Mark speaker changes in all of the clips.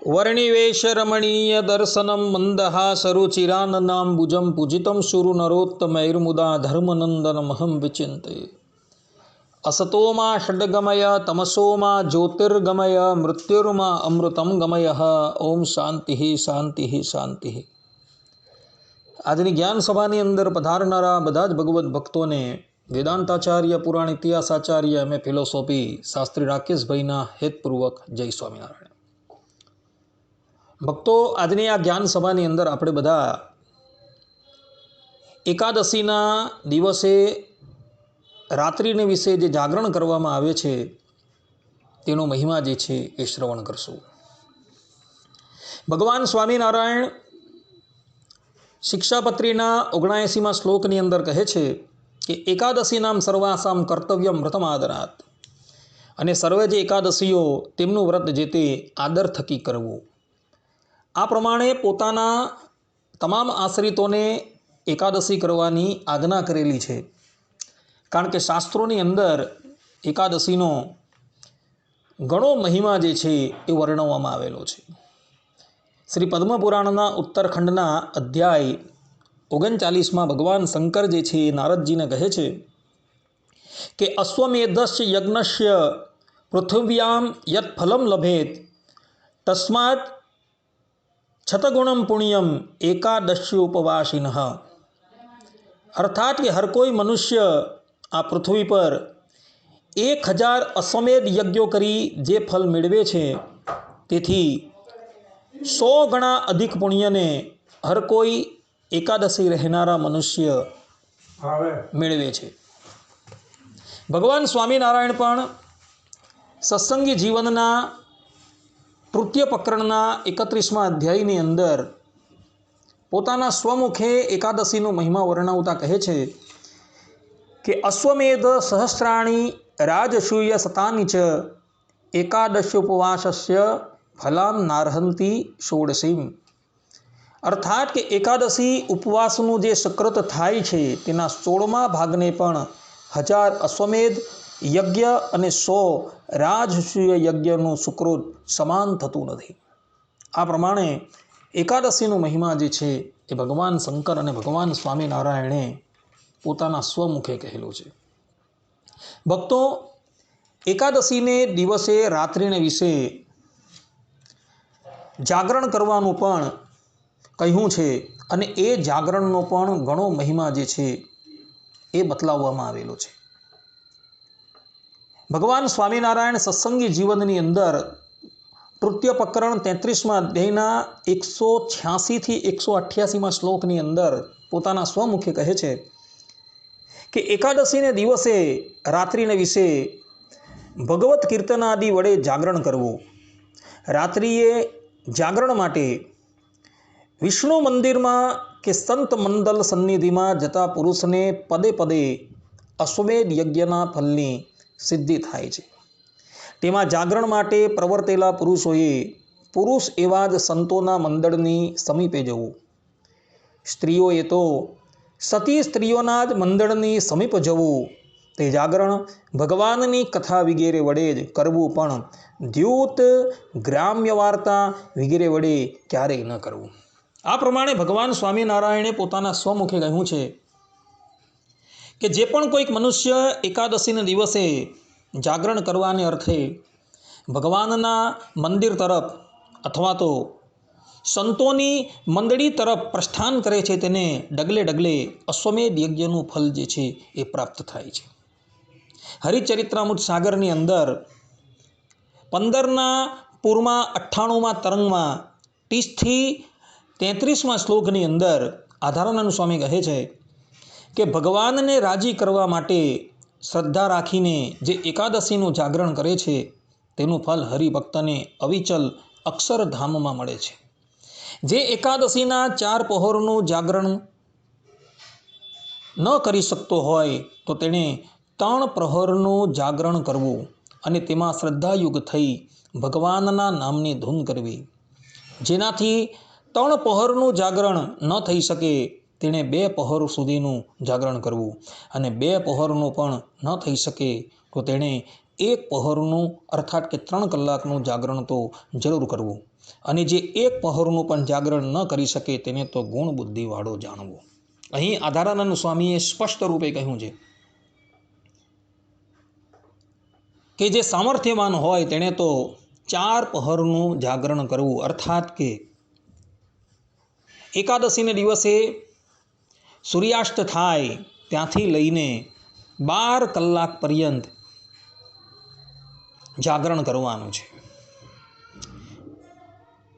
Speaker 1: वर्णिवेशरमणीय दर्शनं मन्दहासरुचिराननाम्बुजं पूजितं शुरुनरोत्तमैर्मुदा धर्मनन्दनमहं विचिन्ते। असतो मा षड्गमय तमसो मा ज्योतिर्गमय मृत्युर्मा अमृतं गमय। ओम शांति शांति शांति। આજની જ્ઞાન સભાની અંદર પધારનારા બધા જ ભગવદ્ ભક્તોને વેદાંતાચાર્ય પુરાણ ઇતિહાસાચાર્ય એમએ ફિલોસોફી શાસ્ત્રી રાકેશભાઈના હેતપૂર્વક જય સ્વામિનારાયણ। ભક્તો, આજની આ જ્ઞાન સભાની અંદર આપણે બધા એકાદશીના દિવસે રાત્રિને વિશે જે જાગરણ કરવામાં આવે છે તેનો મહિમા જે છે એ શ્રવણ કરશું। ભગવાન સ્વામિનારાયણ શિક્ષાપત્રીના 79મા શ્લોકની અંદર કહે છે કે એકાદશી નામ સર્વાસામ કર્તવ્યમ વ્રતમાદરાત, અને સર્વે જે એકાદશીઓ તેમનું વ્રત જે તે આદર થકી કરવું। આ પ્રમાણે પોતાના તમામ આશ્રિતોને એકાદશી કરવાની આજ્ઞા કરેલી છે, કારણ કે શાસ્ત્રોની અંદર એકાદશીનો ઘણો મહિમા જે છે એ વર્ણવવામાં આવેલો છે। શ્રી પદ્મપુરાણના ઉત્તરખંડના અધ્યાય 39માં ભગવાન શંકર જે છે એ નારદજીને કહે છે કે અશ્વમેધસ્ય યજ્ઞસ્ય પૃથ્વ્યામ યત ફલમ લભેત તસ્માત છતગુણમ પુણ્યમ એકાદશ્યોપવાસિનઃ। અર્થાત કે હર કોઈ મનુષ્ય આ પૃથ્વી પર 1000 અશ્વમેધ યજ્ઞો કરી જે ફલ મેળવે છે તેથી 100 ગણા અધિક પુણ્યને હર કોઈ એકાદશી રહેનારા મનુષ્ય મેળવે છે। ભગવાન સ્વામિનારાયણ પણ સત્સંગી જીવનના તૃતીય પ્રકરણના 31મા અધ્યાયની અંદર પોતાના સ્વમુખે એકાદશીનો મહિમા વર્ણવતા કહે છે કે અશ્વમેધ સહસ્રાણી રાજસૂય શતાની ચ એકાદશોપવાસસ્ય ફલામ નાર્હંતિ ષોડશીમ। અર્થાત કે એકાદશી ઉપવાસનું જે સકૃત થાય છે તેના 16મા ભાગને પણ 1000 અશ્વમેધ યજ્ઞ અને 100 રાજસૂય યજ્ઞનું સુકૃત સમાન થતું નથી। આ પ્રમાણે એકાદશીનો મહિમા જે છે એ ભગવાન શંકર અને ભગવાન સ્વામિનારાયણે પોતાના સ્વમુખે કહેલું છે। ભક્તો, એકાદશીને દિવસે રાત્રિને વિશે જાગરણ કરવાનું પણ કહ્યું છે, અને એ જાગરણનો પણ ઘણો મહિમા જે છે એ બતલાવવામાં આવેલો છે। ભગવાન સ્વામિનારાયણ સત્સંગી જીવનની અંદર તૃતીય પ્રકરણ 33મા અધ્યાયના 186 થી 188મા શ્લોકની અંદર પોતાના સ્વમુખે કહે છે કે એકાદશીને દિવસે રાત્રિને વિશે ભગવત કીર્તન આદિ વડે જાગરણ કરવું। રાત્રિએ જાગરણ માટે વિષ્ણુ મંદિરમાં કે સંત મંડલ સન્નિધિમાં જતા પુરુષને પદે પદે અશ્વમેધ યજ્ઞના ફલની સિદ્ધિ થાય છે। તેમાં જાગરણ માટે પ્રવર્તેલા પુરુષોએ પુરુષ એવા જ સંતોના મંડળની સમીપે જવું। સ્ત્રીઓએ તો સતી સ્ત્રીઓના જ મંડળની સમીપ જવું। તે જાગરણ ભગવાનની કથા વગેરે વડે જ કરવું, પણ દ્યુત ગ્રામ્ય વાર્તા વગેરે વડે ક્યારેય ન કરવું। આ પ્રમાણે ભગવાન સ્વામિનારાયણે પોતાના સ્વમુખે કહ્યું છે કે જે પણ કોઈક મનુષ્ય એકાદશીના દિવસે જાગરણ કરવાને અર્થે ભગવાનના મંદિર તરફ અથવા તો સંતોની મંડળી તરફ પ્રસ્થાન કરે છે તેને ડગલે ડગલે અશ્વમેધ યજ્ઞનું ફલ જે છે એ પ્રાપ્ત થાય છે। હરિચરિત્રામૃત સાગરની અંદર 15ના પૂરમાં 98મા તરંગમાં 30 થી 33મા શ્લોકની અંદર આધારાનંદ સ્વામી કહે છે કે ભગવાનને રાજી કરવા માટે શ્રદ્ધા રાખીને જે એકાદશીનું જાગરણ કરે છે તેનું ફલ હરિભક્તને અવિચલ અક્ષરધામમાં મળે છે। જે એકાદશીના 4 પહોરનું જાગરણ ન કરી શકતો હોય તો તેણે 3 પ્રહરનું જાગરણ કરવું અને તેમાં શ્રદ્ધાયુક્ત થઈ ભગવાનના નામની ધૂન કરવી। જેનાથી 3 પહોરનું જાગરણ ન થઈ શકે તેણે 2 પહોર સુધીનું જાગરણ કરવું, અને 2 પહોરનું પણ ન થઈ શકે તો તેણે એક પહરનું અર્થાત કે 3 કલાકનું જાગરણ તો જરૂર કરવું, અને જે એક પહરનું પણ જાગરણ ન કરી શકે તેને તો ગુણ બુદ્ધિવાળો જાણવો. અહીં આધારાનંદ સ્વામીએ સ્પષ્ટ રૂપે કહ્યું છે કે જે સામર્થ્યવાન હોય તેણે તો 4 પહરનું જાગરણ કરવું, અર્થાત કે એકાદશીને દિવસે સૂર્યાસ્ત થાય ત્યાંથી લઈને 12 કલાક પર્યંત જાગરણ કરવાનું છે.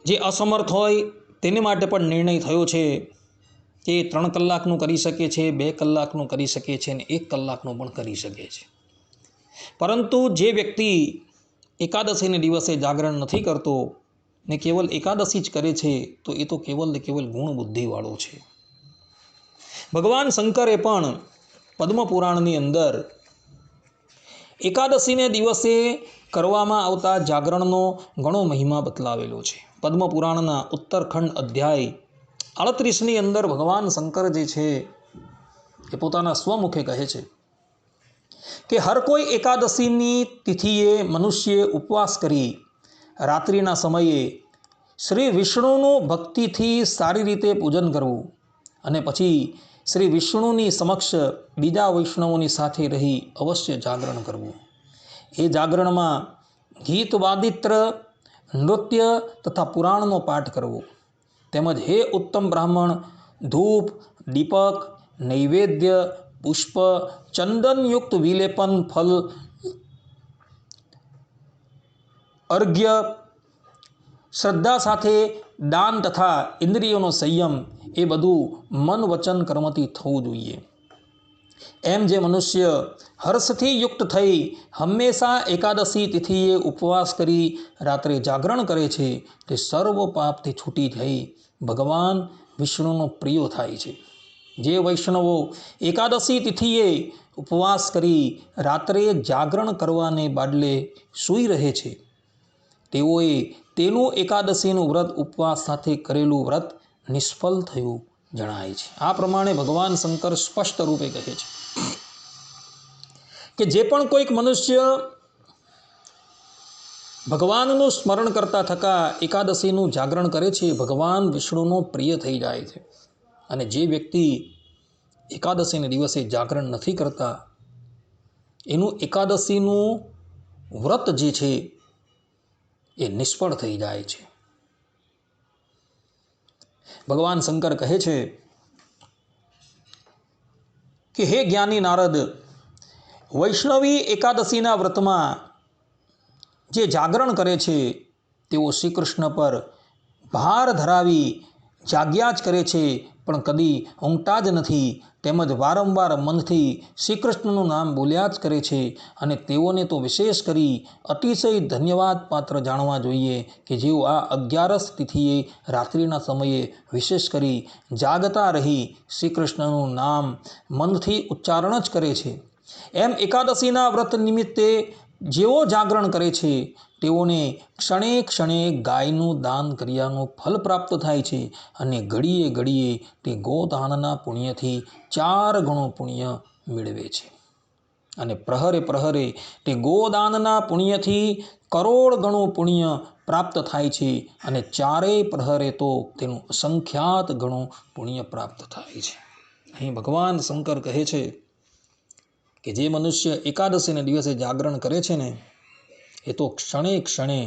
Speaker 1: જે અસમર્થ હોય તેને માટે પણ નિર્ણય થયો છે કે 3 કલાકનું કરી શકે છે, 2 કલાકનું કરી શકે છે અને 1 કલાકનું પણ કરી શકે છે. પરંતુ જે વ્યક્તિ એકાદશીને દિવસે જાગરણ નથી કરતો ને કેવલ એકાદશી જ કરે છે તો એ તો કેવલ ને કેવલ ગુણ બુદ્ધિવાળો છે. ભગવાન શંકરે પણ પદ્મપુરાણની અંદર એકાદશીને દિવસે કરવામાં આવતા જાગરણનો ઘણો મહિમા બતલાવેલો છે. પદ્મપુરાણના ઉત્તરખંડ અધ્યાય 38ની અંદર ભગવાન શંકર જે છે એ પોતાના સ્વમુખે કહે છે કે હર કોઈ એકાદશીની તિથિએ મનુષ્ય ઉપવાસ કરી રાત્રિના સમયે શ્રી વિષ્ણુનું ભક્તિથી સારી રીતે પૂજન કરવું અને પછી શ્રી વિષ્ણુની સમક્ષ બીજા વૈષ્ણવોની સાથે રહી અવશ્ય જાગરણ કરવું. એ જાગરણમાં ગીત વાદિત્ર નૃત્ય તથા પુરાણનો પાઠ કરવો, તેમજ હે ઉત્તમ બ્રાહ્મણ ધૂપ દીપક નૈવેદ્ય પુષ્પ ચંદનયુક્ત વિલેપન ફલ અર્ઘ્ય શ્રદ્ધા સાથે દાન તથા ઇન્દ્રિયોનો સંયમ એ બધું મન વચન કર્મથી થવું જોઈએ. એમ જે મનુષ્ય હર્ષથી યુક્ત થઈ હંમેશા એકાદશી તિથિએ ઉપવાસ કરી રાત્રે જાગરણ કરે છે તે સર્વ પાપથી છૂટી થઈ ભગવાન વિષ્ણુનો પ્રિય થાય છે. જે વૈષ્ણવો એકાદશી તિથિએ ઉપવાસ કરી રાત્રે જાગરણ કરવાને બદલે સૂઈ રહે છે તેઓએ તેનું એકાદશીનું વ્રત ઉપવાસ સાથે કરેલું વ્રત નિષ્ફળ થયું જણાય છે. આ પ્રમાણે ભગવાન શંકર સ્પષ્ટ રૂપે કહે છે કે જે પણ કોઈક મનુષ્ય ભગવાનનું સ્મરણ કરતા થકા એકાદશીનું જાગરણ કરે છે ભગવાન વિષ્ણુનો પ્રિય થઈ જાય છે. અને જે વ્યક્તિ એકાદશીને દિવસે જાગરણ નથી કરતા એનું એકાદશીનું વ્રત જે છે એ નિષ્ફળ થઈ જાય છે. ભગવાન શંકર કહે છે કે હે જ્ઞાની નારદ, વૈષ્ણવી એકાદશીના વ્રતમાં જે જાગરણ કરે છે તેઓ શ્રી કૃષ્ણ પર ભાર ધરાવી જાગ્યા જ કરે છે પણ કદી ઊંઘતા જ નથી, તેમજ વારંવાર મનથી શ્રી કૃષ્ણનું નામ બોલ્યા જ કરે છે. અને તેઓને તો વિશેષ કરી અતિશય ધન્યવાદ પાત્ર જાણવા જોઈએ કે જેઓ આ 11 તિથિએ રાત્રિના સમયે વિશેષ કરી જાગતા રહી શ્રી કૃષ્ણનું નામ મનથી ઉચ્ચારણ જ કરે છે. એમ એકાદશીના વ્રત નિમિત્તે જેઓ જાગરણ કરે છે તેઓને ક્ષણે ક્ષણે ગાયનું દાન કર્યાનું ફલ પ્રાપ્ત થાય છે અને ઘડીએ ઘડીએ તે ગોદાનના પુણ્યથી 4 ગણું પુણ્ય મેળવે છે. અને પ્રહરે પ્રહરે તે ગોદાનના પુણ્યથી કરોડ ગણું પુણ્ય પ્રાપ્ત થાય છે અને 4 પ્રહરે તો તેનું અસંખ્યાત ગણું પુણ્ય પ્રાપ્ત થાય છે. અહીં ભગવાન શંકર કહે છે કે જે મનુષ્ય એકાદશીને દિવસે જાગરણ કરે છે ને એ તો ક્ષણે ક્ષણે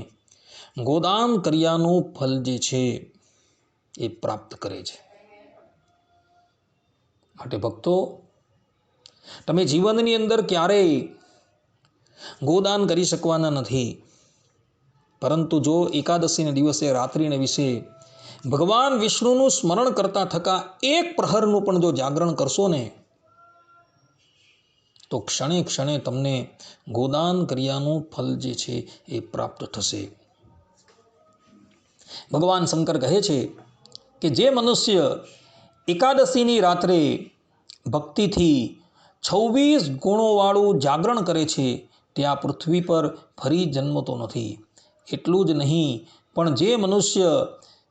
Speaker 1: ગોદાન કર્યાનું ફલ જે છે એ પ્રાપ્ત કરે છે. માટે ભક્તો, તમે જીવનની અંદર ક્યારેય ગોદાન કરી શકવાના નથી, પરંતુ જો એકાદશીને દિવસે રાત્રિને વિશે ભગવાન વિષ્ણુનું સ્મરણ કરતા થકા 1 પ્રહરનું પણ જો જાગરણ કરશો ને તો ક્ષણે ક્ષણે તમને ગોદાન કર્યાનું ફલ જે છે એ પ્રાપ્ત થશે. ભગવાન શંકર કહે છે કે જે મનુષ્ય એકાદશીની રાત્રે ભક્તિથી 26 ગુણોવાળું જાગરણ કરે છે તે આ પૃથ્વી પર ફરી જન્મતો નથી. એટલું જ નહીં પણ જે મનુષ્ય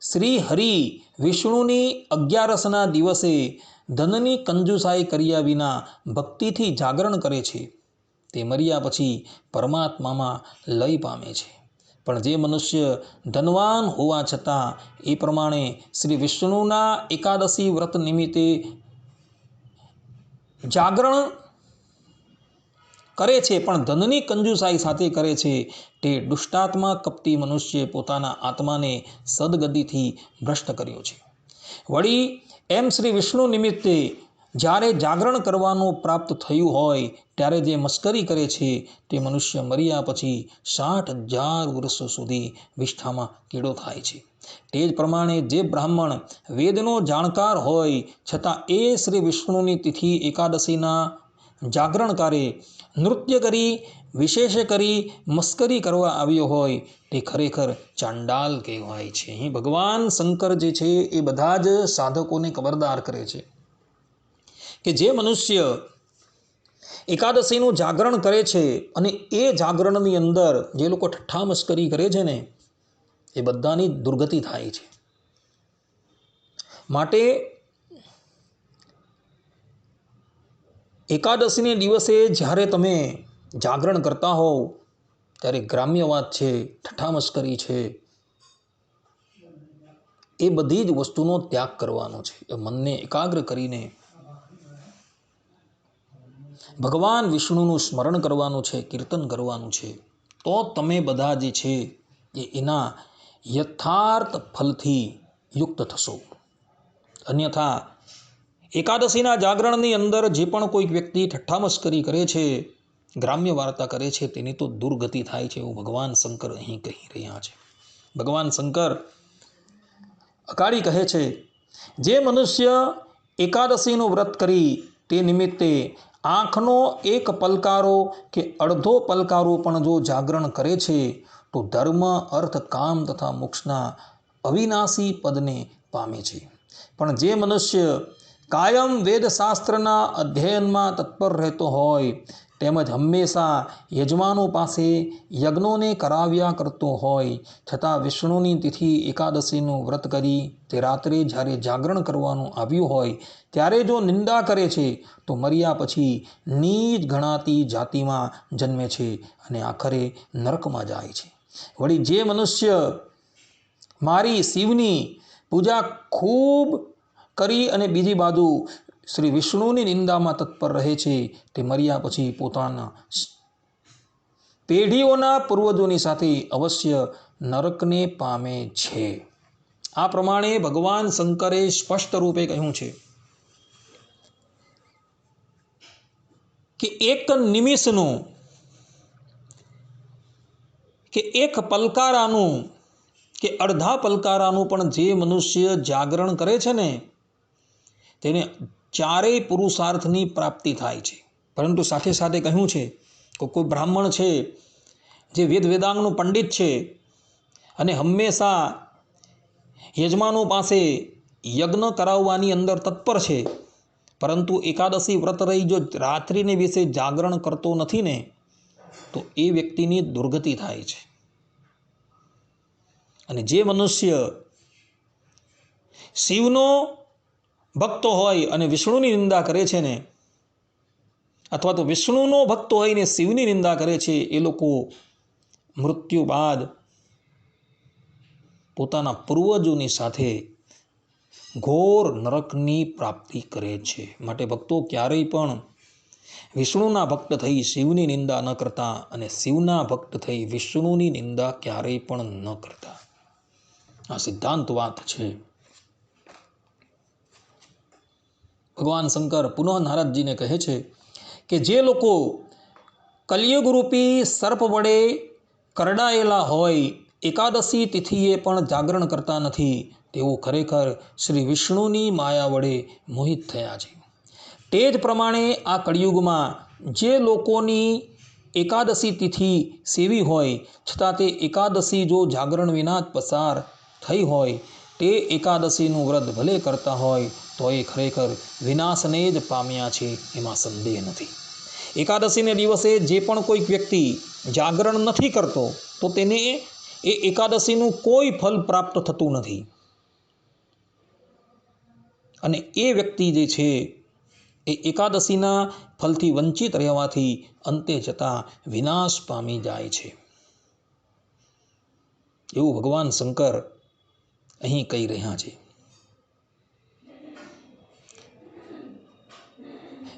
Speaker 1: શ્રી હરિ વિષ્ણુની 11ના દિવસે ધનની કંજુસાઈ કર્યા વિના ભક્તિથી જાગરણ કરે છે તે મર્યા પછી પરમાત્મામાં લય પામે છે. પણ જે મનુષ્ય ધનવાન હોવા છતાં એ પ્રમાણે શ્રી વિષ્ણુના એકાદશી વ્રત નિમિત્તે જાગરણ કરે છે પણ ધનની કંજુસાઈ સાથે કરે છે, તે દુષ્ટાત્મા કપટી મનુષ્ય પોતાના આત્માને સદગતિથી ભ્રષ્ટ કર્યો છે. વળી એમ શ્રી વિષ્ણુ નિમિત્તે જ્યારે જાગરણ કરવાનું પ્રાપ્ત થયું હોય ત્યારે જે મસ્કરી કરે છે તે મનુષ્ય મર્યા પછી 60,000 વર્ષો સુધી વિષ્ઠામાં કીડો થાય છે. તે જ પ્રમાણે જે બ્રાહ્મણ વેદનો જાણકાર હોય છતાં એ શ્રી વિષ્ણુની તિથિ એકાદશીના જાગરણકારે નૃત્ય કરી વિશેષ કરી મસ્કરી કરવા આવ્યો હોય તે ખરેખર ચાંડાલ કહેવાય છે. અહીં ભગવાન શંકર જે છે એ બધા જ સાધકોને ખબરદાર કરે છે કે જે મનુષ્ય એકાદશીનું જાગરણ કરે છે અને એ જાગરણની અંદર જે લોકો ઠઠ્ઠા મસ્કરી કરે છે ને એ બધાની દુર્ગતિ થાય છે. માટે એકાદશીને દિવસે જ્યારે તમે જાગરણ કરતા હોવ ત્યારે ગ્રામ્ય વાત છે, ઠઠ્ઠા મસ્કરી છે, એ બધી જ વસ્તુનો ત્યાગ કરવાનો છે. એ મનને એકાગ્ર કરીને ભગવાન વિષ્ણુનું સ્મરણ કરવાનું છે, કીર્તન કરવાનું છે, તો તમે બધા જે છે એ એના યથાર્થ ફલથી યુક્ત થશો. અન્યથા એકાદશીના જાગરણની અંદર જે પણ કોઈક વ્યક્તિ ઠઠ્ઠા મસ્કરી કરે છે, ગ્રામ્ય વાર્તા કરે છે, તેની તો દુર્ગતિ થાય છે એવું ભગવાન શંકર અહીં કહી રહ્યા છે. ભગવાન શંકર અકાળી કહે છે, જે મનુષ્ય એકાદશીનું વ્રત કરી તે નિમિત્તે આંખનો એક પલકારો કે અડધો પલકારો પણ જો જાગરણ કરે છે તો ધર્મ અર્થ કામ તથા મોક્ષના અવિનાશી પદને પામે છે. પણ જે મનુષ્ય કાયમ વેદશાસ્ત્રના અધ્યયનમાં તત્પર રહેતો હોય તેમજ હંમેશા યજમાનો પાસે યજ્ઞોને કરાવ્યા કરતો હોય છતાં વિષ્ણુની તિથિ એકાદશીનું વ્રત કરી તે રાત્રે જ્યારે જાગરણ કરવાનું આવ્યું હોય ત્યારે જો નિંદા કરે છે તો મર્યા પછી નીચ ગણાતી જાતિમાં જન્મે છે અને આખરે નરકમાં જાય છે. વળી જે મનુષ્ય મારી શિવની પૂજા ખૂબ કરી અને બીજી બાજુ શ્રી વિષ્ણુની નિંદામાં તત્પર રહે છે તે મર્યા પછી પોતાના પેઢીઓના પૂર્વજોની સાથે અવશ્ય નરકને પામે છે. આ પ્રમાણે ભગવાન શંકરે સ્પષ્ટ રૂપે કહ્યું છે કે એક નિમિષનું કે એક પલકારાનું કે અડધા પલકારાનું પણ જે મનુષ્ય જાગરણ કરે છે ને તેને ચારેય પુરુષાર્થની પ્રાપ્તિ થાય છે. પરંતુ સાથે સાથે કહ્યું છે કે કોઈ બ્રાહ્મણ છે જે વેદાંગનું પંડિત છે અને હંમેશા યજમાનો પાસે યજ્ઞ કરાવવાની અંદર તત્પર છે, પરંતુ એકાદશી વ્રત રહી જો રાત્રિને વિશે જાગરણ કરતો નથી ને તો એ વ્યક્તિની દુર્ગતિ થાય છે. અને જે મનુષ્ય શિવનો ભક્ત હોય અને વિષ્ણુની નિંદા કરે છે ને અથવા તો વિષ્ણુનો ભક્ત હોય ને શિવની નિંદા કરે છે એ લોકો મૃત્યુ બાદ પોતાના પૂર્વજોની સાથે ઘોર નરકની પ્રાપ્તિ કરે છે. માટે ભક્તો ક્યારેય પણ વિષ્ણુના ભક્ત થઈ શિવની નિંદા ન કરતા અને શિવના ભક્ત થઈ વિષ્ણુની નિંદા ક્યારેય પણ ન કરતા. આ સિદ્ધાંત વાત છે. ભગવાન શંકર પુનઃ નારદજીને કહે છે કે જે લોકો કલિયુગરૂપી સર્પ વડે કરડાયેલા હોય એકાદશી તિથિએ પણ જાગરણ કરતા નથી તેઓ ખરેખર શ્રી વિષ્ણુની માયા વડે મોહિત થયા છે. તે જ પ્રમાણે આ કળિયુગમાં જે લોકોની એકાદશી તિથિ સેવી હોય છતાં તે એકાદશી જો જાગરણ વિના જ પસાર થઈ હોય તે એકાદશીનું વ્રત ભલે કરતા હોય તો એ ખરેખર વિનાશને જ પામ્યા છે, એમાં સંદેહ નથી. એકાદશીને દિવસે જે પણ કોઈક વ્યક્તિ જાગરણ નથી કરતો તો તેને એ એકાદશીનું કોઈ ફલ પ્રાપ્ત થતું નથી અને એ વ્યક્તિ જે છે એ એકાદશીના ફલથી વંચિત રહેવાથી અંતે જતાં વિનાશ પામી જાય છે એવું ભગવાન શંકર અહીં કહી રહ્યા છે.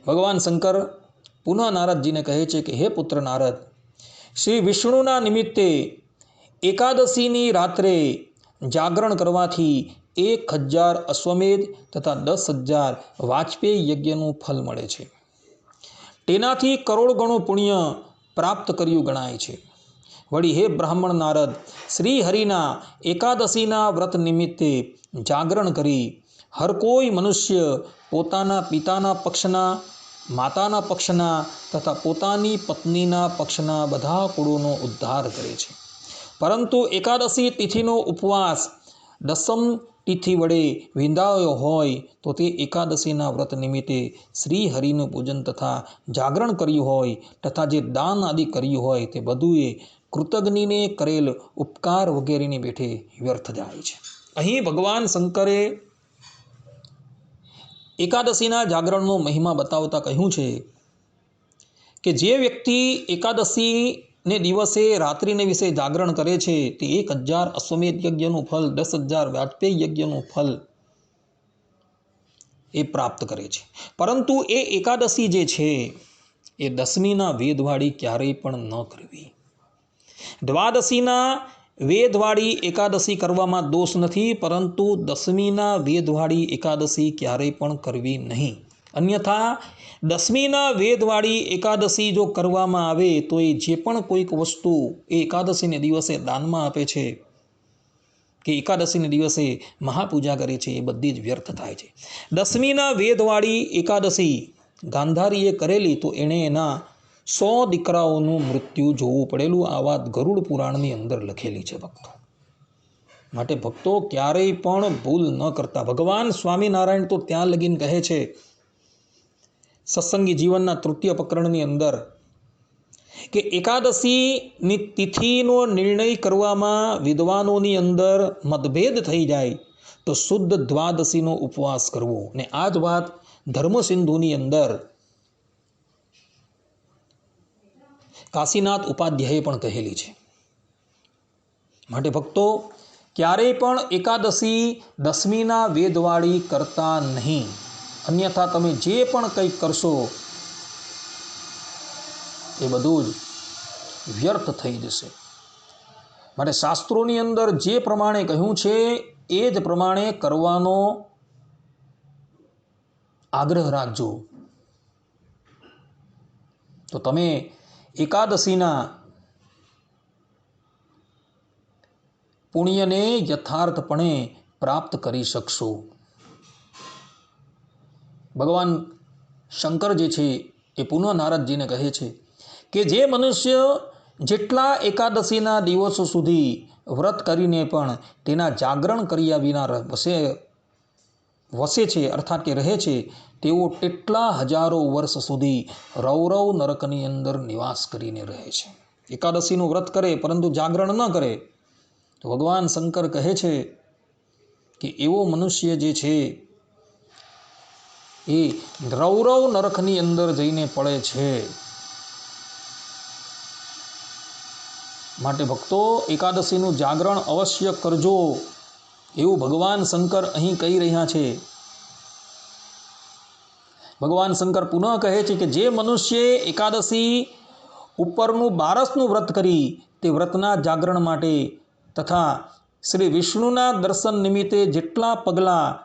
Speaker 1: ભગવાન શંકર પુનઃ નારદજીને કહે છે કે હે પુત્ર નારદ, શ્રી વિષ્ણુના નિમિત્તે એકાદશીની રાત્રે જાગરણ કરવાથી 1000 અશ્વમેધ તથા 10,000 વાજપેયી યજ્ઞનું ફલ મળે છે. તેનાથી કરોડ ગણું પુણ્ય પ્રાપ્ત કર્યું ગણાય છે. વળી હે બ્રાહ્મણ નારદ, શ્રી હરિના એકાદશીના વ્રત નિમિત્તે જાગરણ કરી હર કોઈ મનુષ્ય પોતાના પિતાના પક્ષના, માતાના પક્ષના તથા પોતાની પત્નીના પક્ષના બધા કુળોનો ઉદ્ધાર કરે છે. પરંતુ એકાદશી તિથિનો ઉપવાસ દસમ તિથિ વડે વિંધાયો હોય તો તે એકાદશીના વ્રત નિમિત્તે શ્રી હરિનું પૂજન તથા જાગરણ કર્યું હોય તથા જે દાન આદિ કર્યું હોય તે બધું કૃતજ્ઞને કરેલ ઉપકાર વગેરેની બેઠે વ્યર્થ જાય છે. અહીં ભગવાન શંકરે એકાદશીના જાગરણનો મહિમા બતાવતા કહ્યું છે કે જે વ્યક્તિ એકાદશીને દિવસે રાત્રિને વિશે જાગરણ કરે છે તે 1000 અશ્વમેધ યજ્ઞનું ફલ, 10,000 વાજપેયી યજ્ઞનું ફલ એ પ્રાપ્ત કરે છે. પરંતુ એ એકાદશી જે છે એ દસમીના વેદવાળી ક્યારેય પણ ન કરવી. દ્વાદશીના વેદવાળી એકાદશી કરવામાં દોષ નથી, પરંતુ દસમીના વેદવાળી એકાદશી ક્યારેય પણ કરવી નહીં. અન્યથા દસમીના વેદવાળી એકાદશી જો કરવામાં આવે તો એ જે પણ કોઈક વસ્તુ એ એકાદશીને દિવસે દાનમાં આપે છે કે એકાદશીને દિવસે મહાપૂજા કરે છે એ બધી જ વ્યર્થ થાય છે. દસમીના વેદવાળી એકાદશી ગાંધારીએ કરેલી તો એણે એના 100 દીકરાઓનું મૃત્યુ જોવું પડેલું. આ વાત ગરુડ પુરાણની અંદર લખેલી છે ભક્તો. માટે ભક્તો ક્યારેય પણ ભૂલ ન કરતા. ભગવાન સ્વામિનારાયણ તો ત્યાં લગીન કહે છે સત્સંગી જીવનના તૃતીય પ્રકરણની અંદર કે એકાદશીની તિથિનો નિર્ણય કરવામાં વિદ્વાનોની અંદર મતભેદ થઈ જાય તો શુદ્ધ દ્વાદશીનો ઉપવાસ કરવો. ને આ જ વાત ધર્મસિંધુની અંદર કાશીનાથ ઉપાધ્યાયે પણ કહેલી છે. માટે ભક્તો ક્યારેય પણ એકાદશી દસમીના વેદવાળી કરતા નહીં. અન્યથા તમે જે પણ કંઈક કરશો એ બધું જ વ્યર્થ થઈ જશે. માટે શાસ્ત્રોની અંદર જે પ્રમાણે કહ્યું છે એ જ પ્રમાણે કરવાનો આગ્રહ રાખજો. તો તમે એકાદશીના પુણ્યને યથાર્થપણે પ્રાપ્ત કરી શકશો. ભગવાન શંકર જે છે એ પુનઃ નારદજીને કહે છે કે જે મનુષ્ય જેટલા એકાદશીના દિવસો સુધી વ્રત કરીને પણ તેના જાગરણ કર્યા વિના વસે છે અર્થાત કે રહે છે તેઓ તેટલા હજારો વર્ષ સુધી રૌરવ નરકની અંદર નિવાસ કરીને રહે છે. એકાદશીનું વ્રત કરે પરંતુ જાગરણ ન કરે તો ભગવાન શંકર કહે છે કે એવો મનુષ્ય જે છે એ રૌરવ નરકની અંદર જઈને પડે છે. માટે ભક્તો એકાદશીનું જાગરણ અવશ્ય કરજો એવું ભગવાન શંકર અહીં કહી રહ્યા છે. ભગવાન શંકર પુનઃ કહે છે કે જે મનુષ્યે એકાદશી ઉપરનું 12નું વ્રત કરી તે વ્રતના જાગરણ માટે તથા શ્રી વિષ્ણુના દર્શન નિમિત્તે જેટલા પગલાં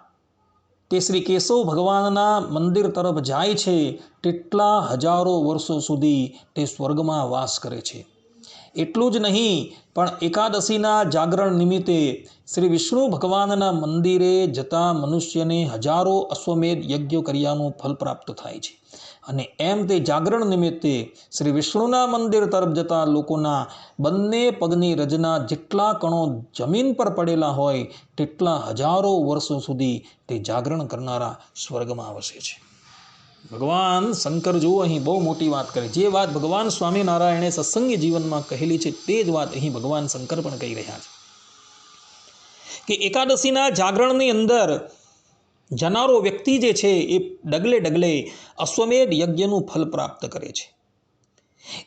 Speaker 1: તે શ્રી કેશવ ભગવાનના મંદિર તરફ જાય છે તેટલા હજારો વર્ષો સુધી તે સ્વર્ગમાં વાસ કરે છે. એટલું જ નહીં પણ એકાદશીના જાગરણ નિમિત્તે શ્રી વિષ્ણુ ભગવાનના મંદિરે જતા મનુષ્યને હજારો અશ્વમેધ યજ્ઞ કર્યાનું ફલ પ્રાપ્ત થાય છે. અને એમ તે જાગરણ નિમિત્તે શ્રી વિષ્ણુના મંદિર તરફ જતા લોકોના બંને પગની રજના જેટલા કણો જમીન પર પડેલા હોય તેટલા હજારો વર્ષો સુધી તે જાગરણ કરનારા સ્વર્ગમાં વસે છે. ભગવાન શંકર જો અહીં બહુ મોટી વાત કરે. જે વાત ભગવાન સ્વામિનારાયણે સત્સંગી જીવનમાં કહેલી છે તે જ વાત અહીં ભગવાન શંકર પણ કહી રહ્યા છે કે એકાદશીના જાગરણની અંદર જનારો વ્યક્તિ જે છે એ ડગલે ડગલે અશ્વમેધ યજ્ઞનું ફલ પ્રાપ્ત કરે છે.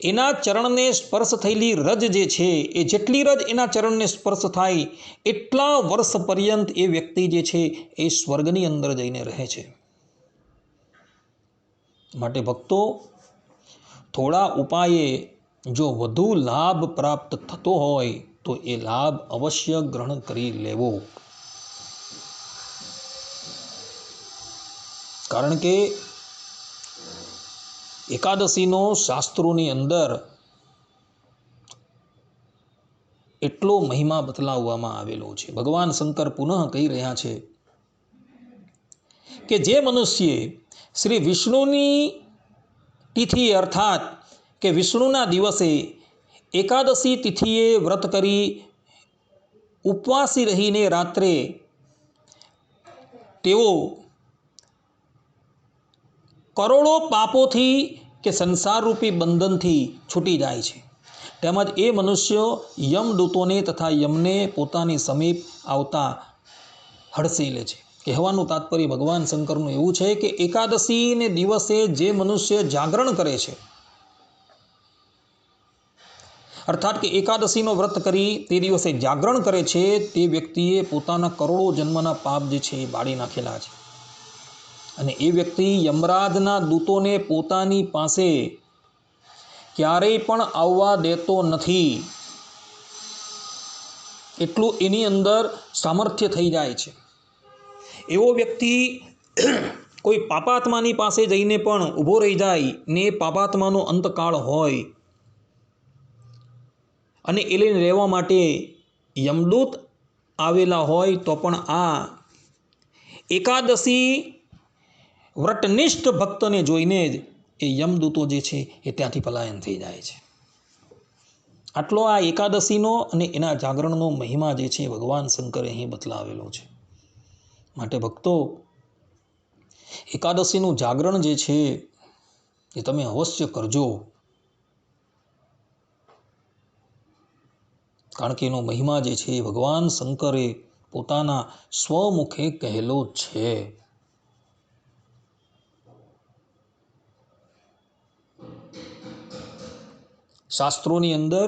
Speaker 1: એના ચરણને સ્પર્શ થયેલી રજ જે છે એ જેટલી રજ એના ચરણને સ્પર્શ થાય એટલા વર્ષ પર્યંત એ વ્યક્તિ જે છે એ સ્વર્ગની અંદર જઈને રહે છે. માટે ભક્તો, થોડા ઉપાયે જો વધુ લાભ પ્રાપ્ત થતો હોય તો એ લાભ અવશ્ય ગ્રહણ કરી લેવો. કારણ કે એકાદશીનો શાસ્ત્રોની અંદર એટલો મહિમા બતલાવવામાં આવેલો છે. ભગવાન શંકર પુનઃ કહી રહ્યા છે કે જે મનુષ્ય શ્રી વિષ્ણુની તિથિ અર્થાત કે વિષ્ણુના દિવસે એકાદશી તિથિએ વ્રત કરી ઉપવાસી રહીને રાત્રે તેઓ કરોડો પાપોથી કે સંસારરૂપી બંધનથી છૂટી જાય છે. તેમજ એ મનુષ્યો યમદૂતોને તથા યમને પોતાની સમીપ આવતા હડસી લે છે. કહેવાનું તાત્પર્ય ભગવાન શંકરનું એવું છે કે એકાદશીને દિવસે જે મનુષ્ય જાગરણ કરે છે, અર્થાત કે એકાદશીનો વ્રત કરી તે દિવસે જાગરણ કરે છે, તે વ્યક્તિએ પોતાના કરોડો જન્મના પાપ જે છે એ બાળી નાખેલા છે. અને એ વ્યક્તિ યમરાજના દૂતોને પોતાની પાસે ક્યારેય પણ આવવા દેતો નથી. એટલું એની અંદર સામર્થ્ય થઈ જાય છે. એવો વ્યક્તિ કોઈ પાપાત્માની પાસે જઈને પણ ઊભો રહી જાય ને પાપાત્માનો અંતકાળ હોય અને એ લઈને રહેવા માટે યમદૂત આવેલા હોય તો પણ આ એકાદશી વ્રતનિષ્ઠ ભક્તને જોઈને જ એ યમદૂતો જે છે એ ત્યાંથી પલાયન થઈ જાય છે. આટલો આ એકાદશીનો અને એના જાગરણનો મહિમા જે છે ભગવાન શંકરે અહીં બતલાવેલો છે. માટે ભક્તો, એકાદશીનું જાગરણ જે છે એ તમે અવશ્ય કરજો. કારણ કે એનો મહિમા જે છે એ ભગવાન શંકરે પોતાના સ્વમુખે કહેલો છે. શાસ્ત્રોની અંદર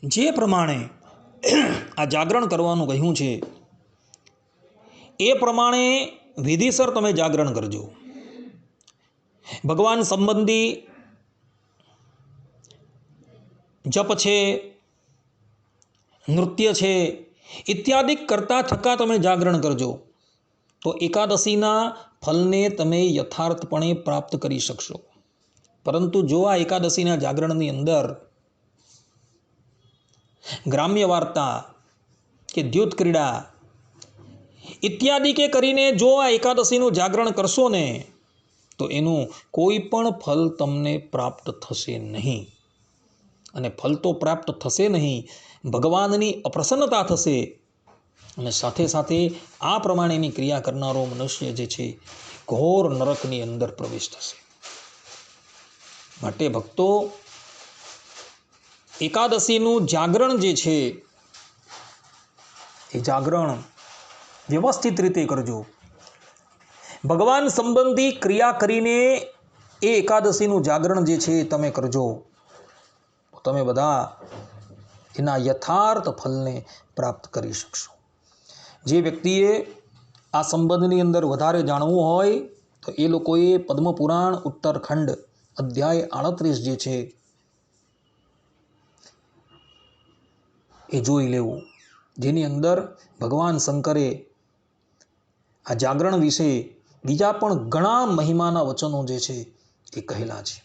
Speaker 1: જે પ્રમાણે આ જાગરણ કરવાનું કહ્યું છે એ પ્રમાણે વિધિસર તમે જાગરણ કરજો. ભગવાન સંબંધી જપ છે, નૃત્ય છે ઇત્યાદિ કરતા થકા તમે જાગરણ કરજો તો એકાદશીના ફલને તમે યથાર્થપણે પ્રાપ્ત કરી શકશો. પરંતુ જો આ એકાદશીના જાગરણની અંદર ગ્રામ્ય વાર્તા કે દ્યુત ક્રીડા ઇત્યાદિ કે કરીને જો આ એકાદશીનું જાગરણ કરશો ને તો એનું કોઈ પણ ફલ તમને પ્રાપ્ત થશે નહીં. અને ફલ તો પ્રાપ્ત થશે નહીં, ભગવાનની અપ્રસન્નતા થશે અને સાથે સાથે આ પ્રમાણેની ક્રિયા કરનારો મનુષ્ય જે છે ઘોર નરકની અંદર પ્રવેશ થશે. માટે ભક્તો, એકાદશીનું જાગરણ જે છે એ જાગરણ વ્યવસ્થિત રીતે કરજો. ભગવાન સંબંધી ક્રિયા કરીને એ એકાદશીનું જાગરણ જે છે તમે કરજો. તમે બધા એના યથાર્થ ફલને પ્રાપ્ત કરી શકશો. જે વ્યક્તિએ આ સંબંધની અંદર વધારે જાણવું હોય તો એ લોકોએ પદ્મપુરાણ ઉત્તરખંડ અધ્યાય 38 જે છે એ જોઈ લેવું, જેની અંદર ભગવાન શંકરે આ જાગરણ વિશે બીજા પણ ઘણા મહિમાના વચનો જે છે એ કહેલા છે.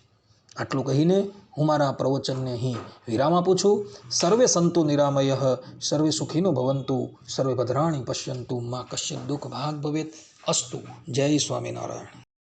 Speaker 1: આટલું કહીને હું મારા પ્રવચનને અહીં વિરામ આપું છું. સર્વે સંતુ નિરામયઃ, સર્વે સુખીનો ભવંતુ, સર્વે ભદ્રાણી પશ્યંતુ, મા કશ્ચિત દુઃખ ભાગ ભવેત. અસ્તુ. જય સ્વામિનારાયણ.